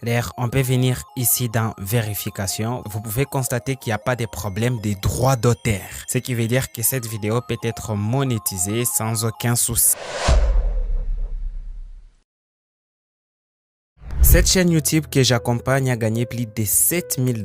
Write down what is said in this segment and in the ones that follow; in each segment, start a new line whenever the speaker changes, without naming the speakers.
D'ailleurs, on peut venir ici dans vérification. Vous pouvez constater qu'il n'y a pas de problème des droits d'auteur. Ce qui veut dire que cette vidéo peut être monétisée sans aucun souci. Cette chaîne YouTube que j'accompagne a gagné plus de 7000 $.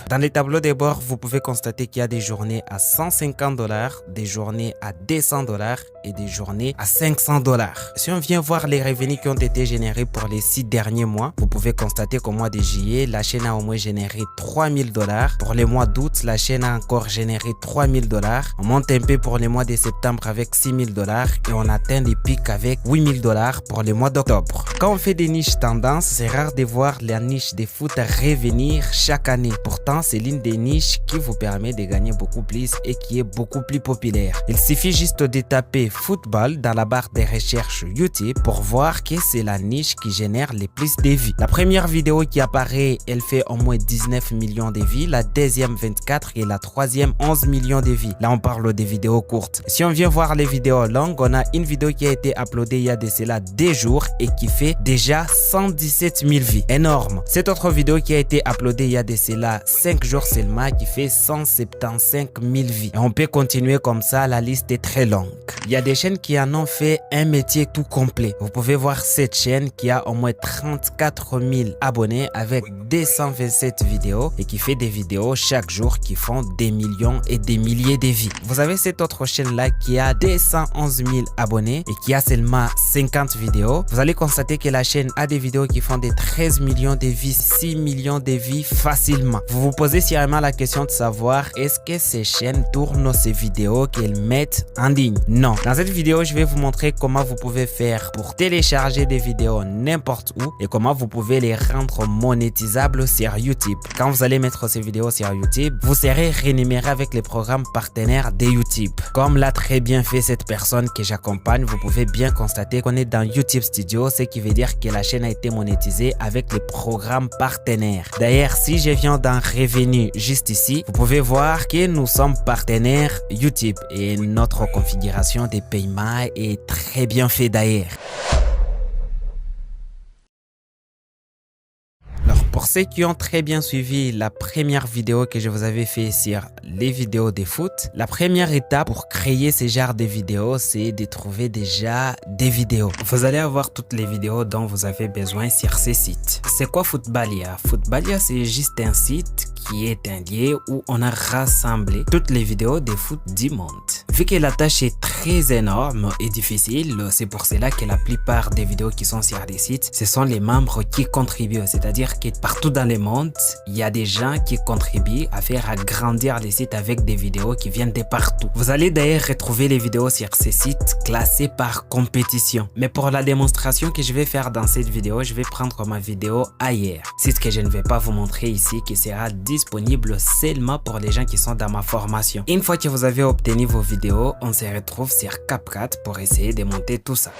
Dans les tableaux de bord, vous pouvez constater qu'il y a des journées à 150 $, des journées à 200 $ et des journées à 500 $. Si on vient voir les revenus qui ont été générés pour les 6 derniers mois, vous pouvez constater qu'au mois de juillet, la chaîne a au moins généré 3000 $. Pour le mois d'août, la chaîne a encore généré 3000 $. On monte un peu pour le mois de septembre avec 6000 $ et on atteint les pics avec 8000 $ pour le mois d'octobre. Quand on fait des niches tendances, c'est rare de voir la niche de foot revenir chaque année. Pourtant, c'est l'une des niches qui vous permet de gagner beaucoup plus et qui est beaucoup plus populaire. Il suffit juste de taper football dans la barre de recherche YouTube pour voir que c'est la niche qui génère le plus de vues. La première vidéo qui apparaît, elle fait au moins 19 millions de vues, la deuxième 24 et la troisième 11 millions de vues. Là, on parle des vidéos courtes. Si on vient voir les vidéos longues, on a une vidéo qui a été uploadée il y a de cela 2 jours et qui fait déjà 117 000 vues. Énorme. Cette autre vidéo qui a été uploadée il y a de cela 5 jours seulement qui fait 175 000 vues. Et on peut continuer comme ça, la liste est très longue. Il y a des chaînes qui en ont fait un métier tout complet. Vous pouvez voir cette chaîne qui a au moins 34 000 abonnés avec 227 vidéos et qui fait des vidéos chaque jour qui font des millions et des milliers de vues. Vous avez cette autre chaîne là qui a 211 000 abonnés et qui a seulement 50 vidéos. Vous allez constater que la chaîne a des vidéos qui font des 13 millions de vues, 6 millions de vues facilement. Vous vous posez sûrement la question de savoir est-ce que ces chaînes tournent ces vidéos qu'elles mettent en ligne? Non. Dans cette vidéo, je vais vous montrer comment vous pouvez faire pour télécharger des vidéos n'importe où et comment vous pouvez les rendre monétisables sur YouTube. Quand vous allez mettre ces vidéos sur YouTube, vous serez rémunéré avec les programmes partenaires de YouTube. Comme l'a très bien fait cette personne que j'accompagne, vous pouvez bien constater qu'on est dans YouTube Studio, ce qui veut dire que la chaîne a été monétisée avec les programmes partenaires. D'ailleurs, si je viens dans Revenu juste ici, vous pouvez voir que nous sommes partenaires YouTube et notre configuration de paiement est très bien faite d'ailleurs. Pour ceux qui ont très bien suivi la première vidéo que je vous avais fait sur les vidéos de foot, la première étape pour créer ce genre de vidéos, c'est de trouver déjà des vidéos. Vous allez avoir toutes les vidéos dont vous avez besoin sur ce site. C'est quoi Footballia? Footballia, c'est juste un site qui est un lieu où on a rassemblé toutes les vidéos de foot du monde. Vu que la tâche est très énorme et difficile, c'est pour cela que la plupart des vidéos qui sont sur des sites, ce sont les membres qui contribuent. C'est-à-dire que partout dans le monde, il y a des gens qui contribuent à faire agrandir les sites avec des vidéos qui viennent de partout. Vous allez d'ailleurs retrouver les vidéos sur ces sites classées par compétition. Mais pour la démonstration que je vais faire dans cette vidéo, je vais prendre ma vidéo ailleurs. Site que je ne vais pas vous montrer ici, qui sera disponible seulement pour les gens qui sont dans ma formation. Une fois que vous avez obtenu vos vidéos, on se retrouve sur CapCut pour essayer de monter tout ça.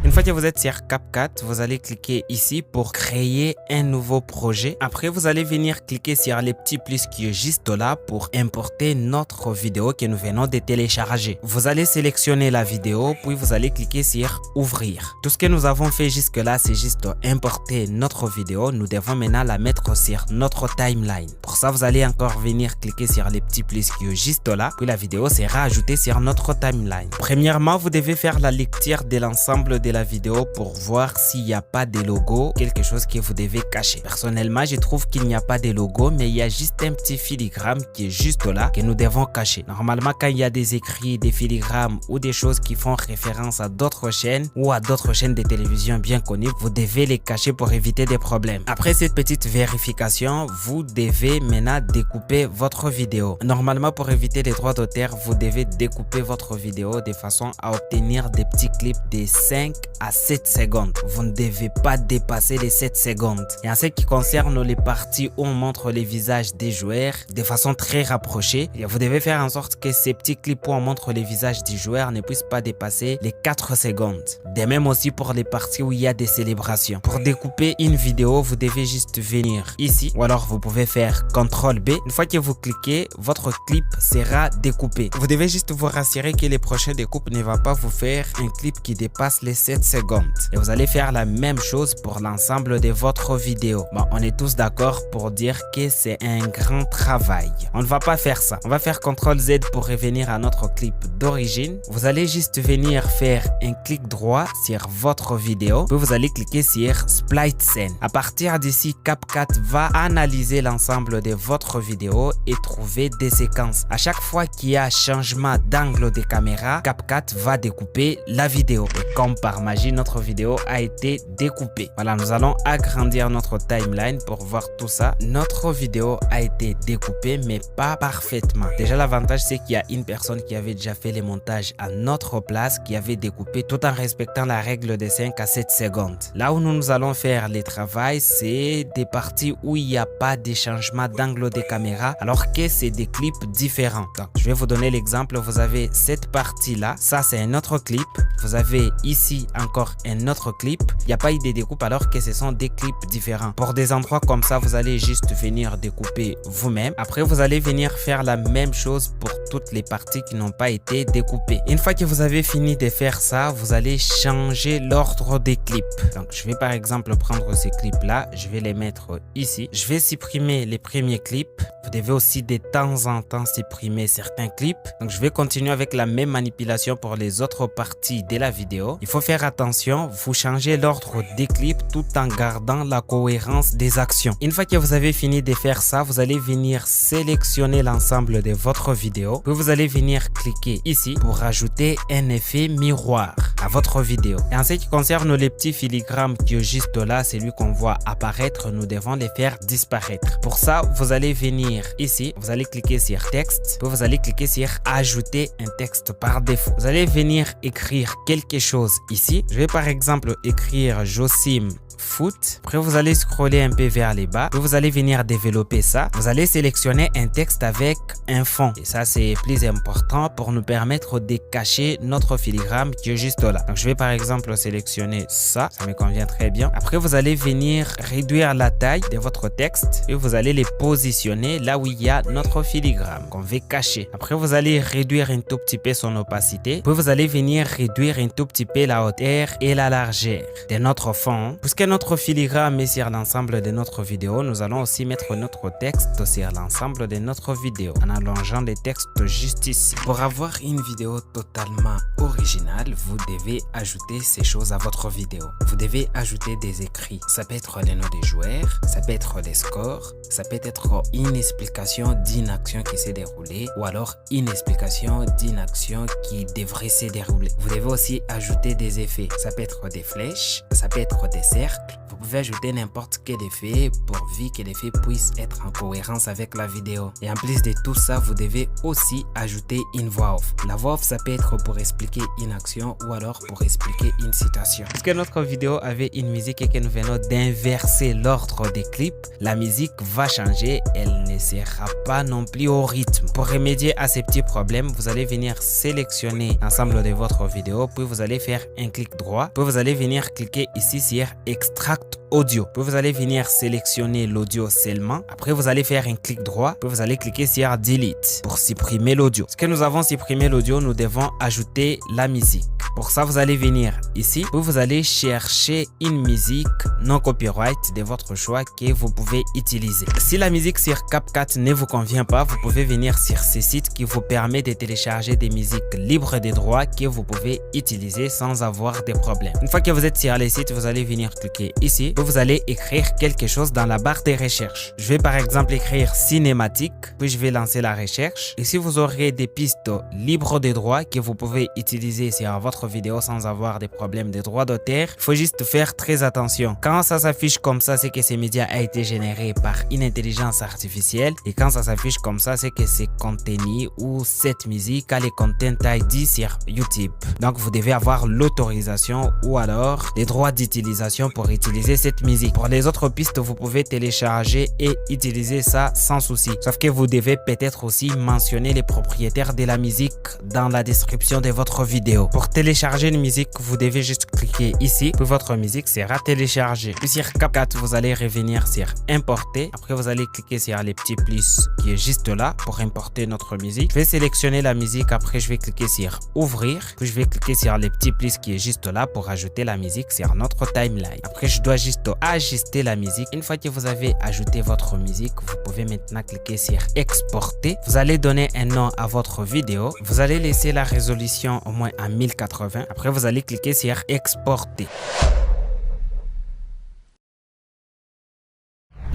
Une fois que vous êtes sur CapCut, vous allez cliquer ici pour créer un nouveau projet. Après, vous allez venir cliquer sur les petits plus qui est juste là pour importer notre vidéo que nous venons de télécharger. Vous allez sélectionner la vidéo, puis vous allez cliquer sur ouvrir. Tout ce que nous avons fait jusque là, c'est juste importer notre vidéo. Nous devons maintenant la mettre sur notre timeline. Pour ça, vous allez encore venir cliquer sur les petits plus qui est juste là, puis la vidéo sera ajoutée sur notre timeline. Premièrement, vous devez faire la lecture de l'ensemble de la vidéo pour voir s'il n'y a pas de logo, quelque chose que vous devez cacher. Personnellement, je trouve qu'il n'y a pas de logo, mais il y a juste un petit filigrane qui est juste là que nous devons cacher. Normalement, quand il y a des écrits, des filigrammes ou des choses qui font référence à d'autres chaînes ou à d'autres chaînes de télévision bien connues, vous devez les cacher pour éviter des problèmes. Après cette petite vérification, vous devez maintenant découper votre vidéo. Normalement, pour éviter les droits d'auteur, vous devez découper votre vidéo de façon à obtenir des petits clips de 5 à 7 secondes. Vous ne devez pas dépasser les 7 secondes. Et en ce qui concerne les parties où on montre les visages des joueurs de façon très rapprochée, vous devez faire en sorte que ces petits clips où on montre les visages des joueurs ne puissent pas dépasser les 4 secondes. De même aussi pour les parties où il y a des célébrations. Pour découper une vidéo, vous devez juste venir ici ou alors vous pouvez faire CTRL B. Une fois que vous cliquez, votre clip sera découpé. Vous devez juste vous rassurer que les prochaines découpes ne vont pas vous faire un clip qui dépasse les 7 secondes. Et vous allez faire la même chose pour l'ensemble de votre vidéo. Bon, on est tous d'accord pour dire que c'est un grand travail. On ne va pas faire ça. On va faire CTRL-Z pour revenir à notre clip d'origine. Vous allez juste venir faire un clic droit sur votre vidéo. Puis vous allez cliquer sur Split Scene. À partir d'ici, CapCut va analyser l'ensemble de votre vidéo et trouver des séquences. À chaque fois qu'il y a changement d'angle de caméra, CapCut va découper la vidéo. Et comme par magie, notre vidéo a été découpée. Voilà, nous allons agrandir notre timeline pour voir tout ça. Notre vidéo a été découpée, mais pas parfaitement. Déjà, l'avantage, c'est qu'il y a une personne qui avait déjà fait les montages à notre place, qui avait découpé tout en respectant la règle de 5 à 7 secondes. Là où nous allons faire les travaux, c'est des parties où il n'y a pas de changement d'angle de caméra, alors que c'est des clips différents. Donc, je vais vous donner l'exemple. Vous avez cette partie-là. Ça, c'est un autre clip. Vous avez ici encore un autre clip. Il n'y a pas eu de découpe alors que ce sont des clips différents. Pour des endroits comme ça, vous allez juste venir découper vous-même. Après, vous allez venir faire la même chose pour toutes les parties qui n'ont pas été découpées. Une fois que vous avez fini de faire ça, vous allez changer l'ordre des clips. Donc, je vais par exemple prendre ces clips-là. Je vais les mettre ici. Je vais supprimer les premiers clips. Vous devez aussi de temps en temps supprimer certains clips. Donc, je vais continuer avec la même manipulation pour les autres parties de la vidéo. Il faut faire attention, vous changez l'ordre des clips tout en gardant la cohérence des actions. Une fois que vous avez fini de faire ça, vous allez venir sélectionner l'ensemble de votre vidéo. Puis vous allez venir cliquer ici pour ajouter un effet miroir à votre vidéo. Et en ce qui concerne les petits filigrammes qui est juste là, c'est lui qu'on voit apparaître, nous devons les faire disparaître. Pour ça, vous allez venir ici, vous allez cliquer sur texte, puis vous allez cliquer sur ajouter un texte par défaut. Vous allez venir écrire quelque chose ici. Je vais par exemple écrire Josim Foot. Après, vous allez scroller un peu vers les bas. Puis vous allez venir développer ça. Vous allez sélectionner un texte avec un fond. Et ça, c'est plus important pour nous permettre de cacher notre filigrane qui est juste là. Donc, je vais par exemple sélectionner ça. Ça me convient très bien. Après, vous allez venir réduire la taille de votre texte et vous allez les positionner là où il y a notre filigrane qu'on veut cacher. Après, vous allez réduire un tout petit peu son opacité. Puis vous allez venir réduire un tout petit peu la hauteur et la largeur de notre fond. Puisque notre filigrane est sur l'ensemble de notre vidéo, nous allons aussi mettre notre texte sur l'ensemble de notre vidéo en allongeant les textes juste ici. Pour avoir une vidéo totalement originale, vous devez ajouter ces choses à votre vidéo. Vous devez ajouter des écrits. Ça peut être les noms des joueurs, ça peut être les scores, ça peut être une explication d'une action qui s'est déroulée ou alors une explication d'une action qui devrait se dérouler. Vous devez aussi ajouter des effets. Ça peut être des flèches, ça peut être des cercles. Vous pouvez ajouter n'importe quel effet pourvu que l'effet puisse être en cohérence avec la vidéo. Et en plus de tout ça, vous devez aussi ajouter une voix off. La voix off, ça peut être pour expliquer une action ou alors pour expliquer une citation. Parce que notre vidéo avait une musique et que nous venons d'inverser l'ordre des clips, la musique va changer, elle ne sera pas non plus au rythme. Pour remédier à ces petits problèmes, vous allez venir sélectionner l'ensemble de votre vidéo, puis vous allez faire un clic droit, puis vous allez venir cliquer ici sur Extract Audio. Puis vous allez venir sélectionner l'audio seulement. Après, vous allez faire un clic droit. Puis vous allez cliquer sur Delete pour supprimer l'audio. Parce que nous avons supprimé l'audio, nous devons ajouter la musique. Pour ça, vous allez venir ici. Puis vous allez chercher une musique non copyright de votre choix que vous pouvez utiliser. Si la musique sur CapCut ne vous convient pas, vous pouvez venir sur ce site qui vous permet de télécharger des musiques libres de droits que vous pouvez utiliser sans avoir de problème. Une fois que vous êtes sur le site, vous allez venir cliquer ici. Puis vous allez écrire quelque chose dans la barre de recherche. Je vais par exemple écrire cinématique, puis je vais lancer la recherche. Ici, vous aurez des pistes libres de droits que vous pouvez utiliser sur votre vidéo sans avoir des problèmes de droits d'auteur. Il faut juste faire très attention. Quand ça s'affiche comme ça, c'est que ce média a été généré par une intelligence artificielle. Et quand ça s'affiche comme ça, c'est que c'est contenu ou cette musique a les Content ID sur YouTube. Donc, vous devez avoir l'autorisation ou alors les droits d'utilisation pour utiliser cette musique. Pour les autres pistes, vous pouvez télécharger et utiliser ça sans souci. Sauf que vous devez peut-être aussi mentionner les propriétaires de la musique dans la description de votre vidéo. Pour télécharger une musique, vous devez juste cliquer ici, puis votre musique sera téléchargée. Puis sur CapCut, vous allez revenir sur importer. Après, vous allez cliquer sur les petits plus qui est juste là pour importer notre musique. Je vais sélectionner la musique. Après, je vais cliquer sur ouvrir. Puis, je vais cliquer sur les petits plus qui est juste là pour ajouter la musique sur notre timeline. Après, je dois juste ajuster la musique. Une fois que vous avez ajouté votre musique, vous pouvez maintenant cliquer sur exporter. Vous allez donner un nom à votre vidéo. Vous allez laisser la résolution au moins à 1080. Après, vous allez cliquer sur exporter.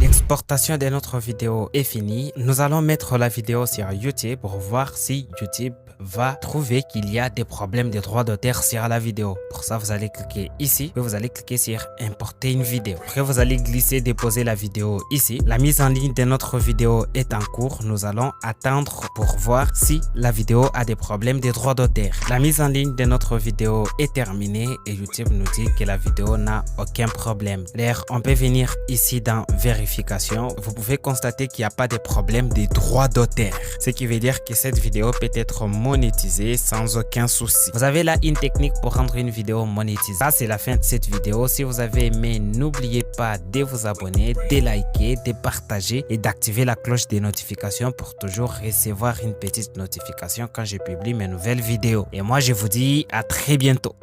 L'exportation de notre vidéo est finie. Nous allons mettre la vidéo sur YouTube pour voir si YouTube va trouver qu'il y a des problèmes de droits d'auteur sur la vidéo. Pour ça, vous allez cliquer ici, puis vous allez cliquer sur importer une vidéo. Après, vous allez glisser, déposer la vidéo ici. La mise en ligne de notre vidéo est en cours. Nous allons attendre pour voir si la vidéo a des problèmes de droits d'auteur. La mise en ligne de notre vidéo est terminée et YouTube nous dit que la vidéo n'a aucun problème. D'ailleurs, on peut venir ici dans vérification. Vous pouvez constater qu'il n'y a pas de problème de droits d'auteur. Ce qui veut dire que cette vidéo peut être monétisée sans aucun souci. Vous avez là une technique pour rendre une vidéo monétisée. Ça, c'est la fin de cette vidéo. Si vous avez aimé, n'oubliez pas de vous abonner, de liker, de partager et d'activer la cloche des notifications pour toujours recevoir une petite notification quand je publie mes nouvelles vidéos. Et moi, je vous dis à très bientôt.